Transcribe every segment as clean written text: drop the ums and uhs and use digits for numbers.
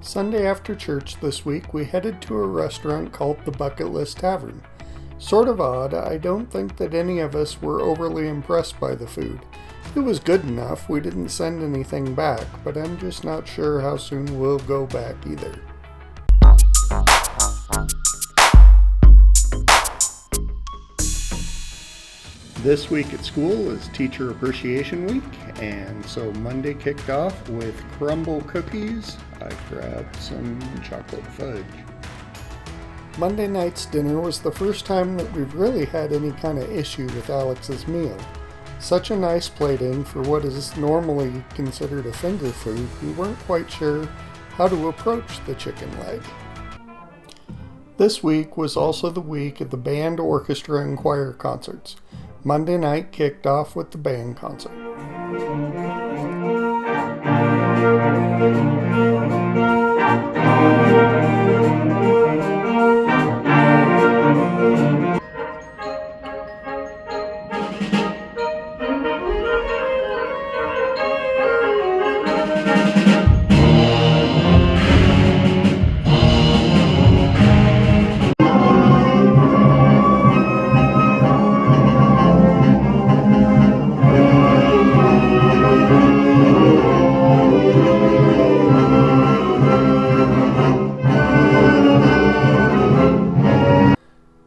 Sunday after church this week, we headed to a restaurant called the Bucket List Tavern. Sort of odd, I don't think that any of us were overly impressed by the food. It was good enough, we didn't send anything back, but I'm just not sure how soon we'll go back either. This week at school is Teacher Appreciation Week, and so Monday kicked off with Crumbl cookies. I grabbed some chocolate fudge. Monday night's dinner was the first time that we've really had any kind of issue with Alex's meal. Such a nice plating for what is normally considered a finger food, we weren't quite sure how to approach the chicken leg. This week was also the week of the band, orchestra, and choir concerts. Monday night kicked off with the band concert.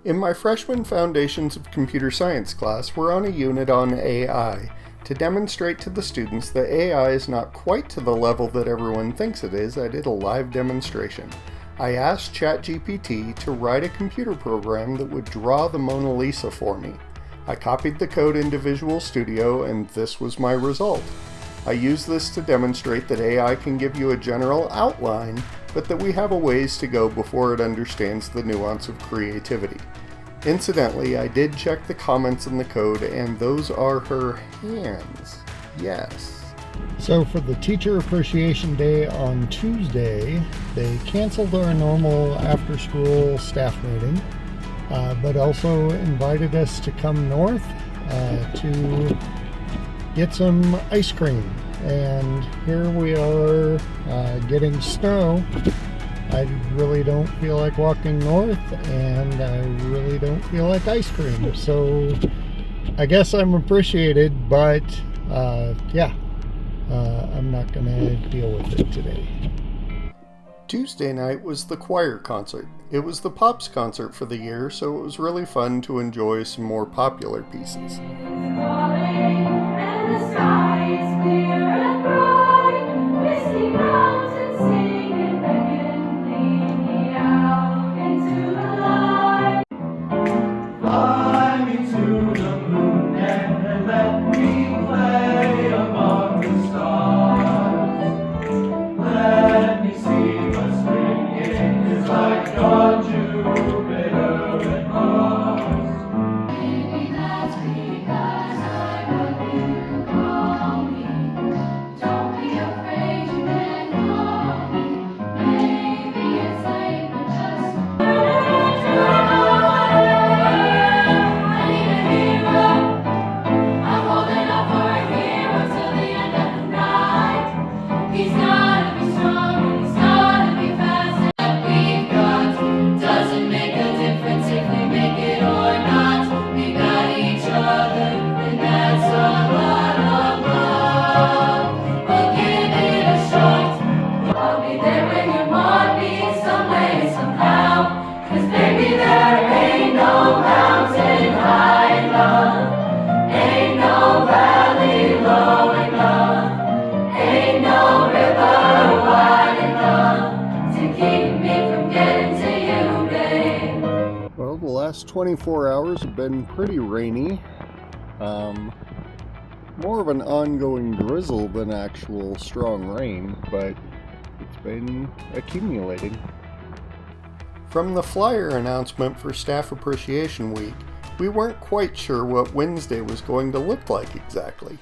In my freshman Foundations of Computer Science class, we're on a unit on AI to demonstrate to the students that AI is not quite to the level that everyone thinks it is. I did a live demonstration. I asked ChatGPT to write a computer program that would draw the Mona Lisa for me. I copied the code into Visual Studio, and this was my result. I use this to demonstrate that AI can give you a general outline, but that we have a ways to go before it understands the nuance of creativity. Incidentally, I did check the comments in the code, and those are her hands. Yes. So for the Teacher Appreciation Day on Tuesday, they canceled our normal after-school staff meeting, but also invited us to come north to get some ice cream. And here we are getting snow. I really don't feel like walking north, and I really don't feel like ice cream. So I guess I'm appreciated, but I'm not gonna deal with it today. Tuesday night was the choir concert. It was the Pops concert for the year, so it was really fun to enjoy some more popular pieces. Well, the last 24 hours have been pretty rainy. More of an ongoing drizzle than actual strong rain, but it's been accumulating. From the flyer announcement for Staff Appreciation Week, we weren't quite sure what Wednesday was going to look like exactly.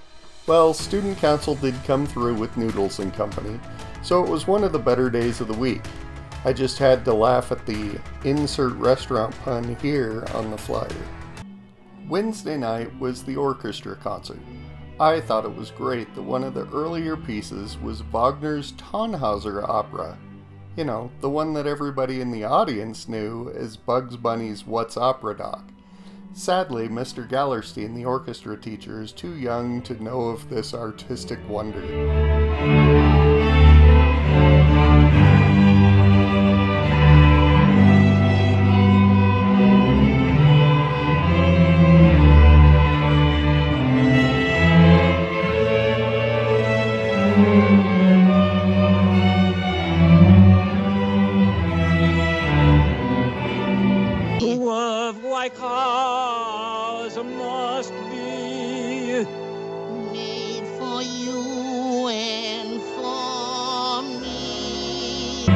Well, Student Council did come through with Noodles and company, so it was one of the better days of the week. I just had to laugh at the insert restaurant pun here on the flyer. Wednesday night was the orchestra concert. I thought it was great that one of the earlier pieces was Wagner's Tannhäuser opera. You know, the one that everybody in the audience knew as Bugs Bunny's What's Opera Doc. Sadly, Mr. Gallerstein, the orchestra teacher, is too young to know of this artistic wonder. Must be made for you and for me.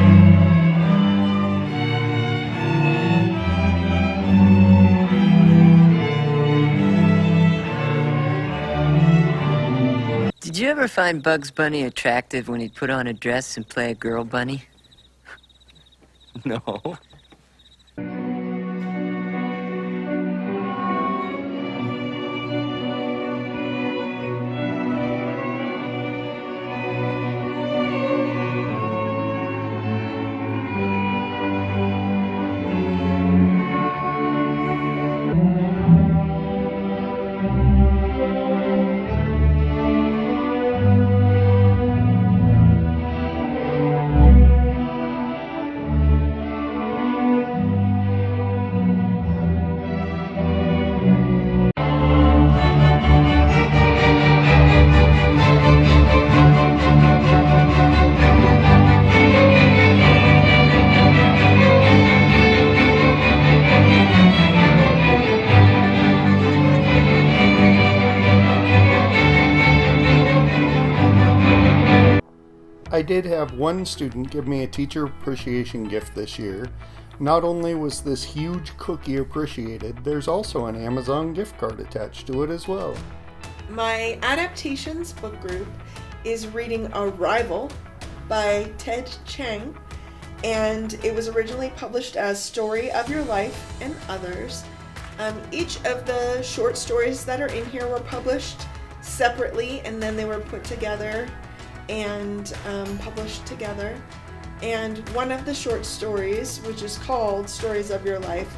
Did you ever find Bugs Bunny attractive when he'd put on a dress and play a girl bunny? No. I did have one student give me a teacher appreciation gift this year. Not only was this huge cookie appreciated, there's also an Amazon gift card attached to it as well. My adaptations book group is reading Arrival by Ted Chiang, and it was originally published as Story of Your Life and Others. Each of the short stories that are in here were published separately, and then they were put together and published together. And one of the short stories, which is called Stories of Your Life,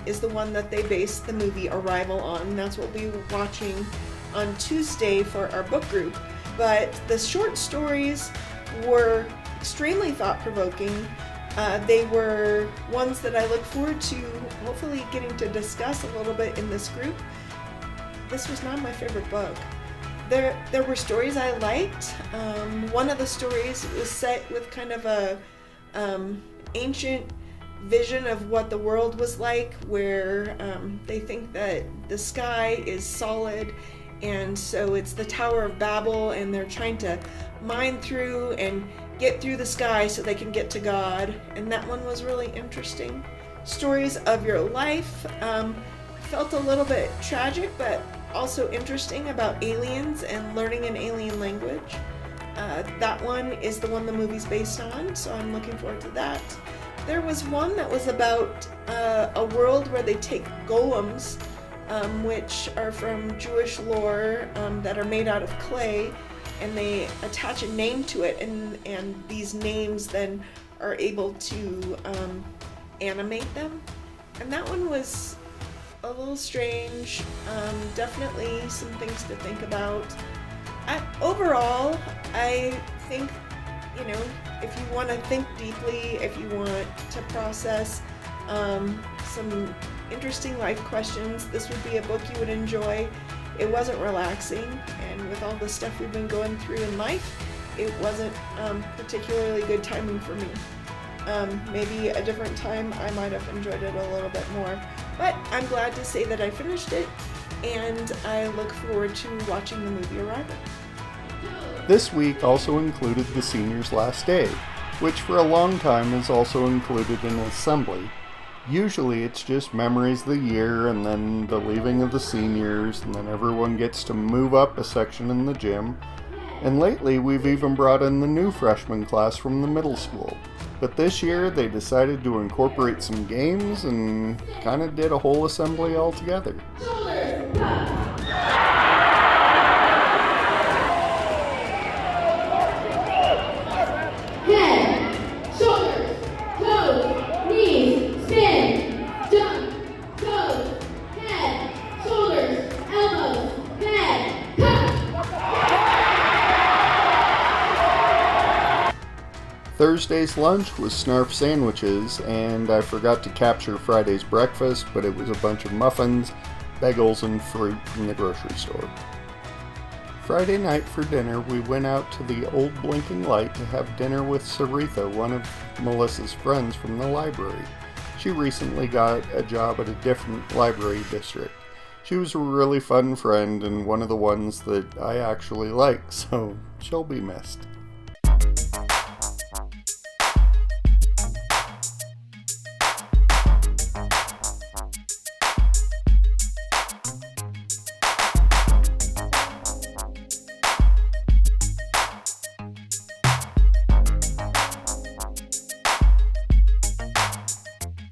is the one that they based the movie Arrival on. And that's what we'll be watching on Tuesday for our book group. But the short stories were extremely thought-provoking. They were ones that I look forward to hopefully getting to discuss a little bit in this group. This was not my favorite book. There were stories I liked. One of the stories was set with kind of a ancient vision of what the world was like, where they think that the sky is solid, and so it's the Tower of Babel, and they're trying to mine through and get through the sky so they can get to God. And that one was really interesting. Stories of Your Life felt a little bit tragic, but also interesting, about aliens and learning an alien language. That one is the one the movie's based on, so I'm looking forward to that. There was one that was about a world where they take golems, which are from Jewish lore, that are made out of clay, and they attach a name to it, and these names then are able to animate them. And that one was a little strange. Definitely some things to think about. Overall, I think, if you want to think deeply, if you want to process some interesting life questions, this would be a book you would enjoy. It wasn't relaxing, and with all the stuff we've been going through in life, it wasn't particularly good timing for me. Maybe a different time I might have enjoyed it a little bit more. But I'm glad to say that I finished it, and I look forward to watching the movie Arrival. This week also included the seniors' last day, which for a long time is also included in assembly. Usually it's just memories of the year, and then the leaving of the seniors, and then everyone gets to move up a section in the gym. And lately we've even brought in the new freshman class from the middle school. But this year they decided to incorporate some games and kind of did a whole assembly all together. Head, shoulders, Thursday's lunch was Snarf sandwiches, and I forgot to capture Friday's breakfast, but it was a bunch of muffins, bagels, and fruit from the grocery store. Friday night for dinner, we went out to the old blinking light to have dinner with Serita, one of Melissa's friends from the library. She recently got a job at a different library district. She was a really fun friend and one of the ones that I actually like, so she'll be missed.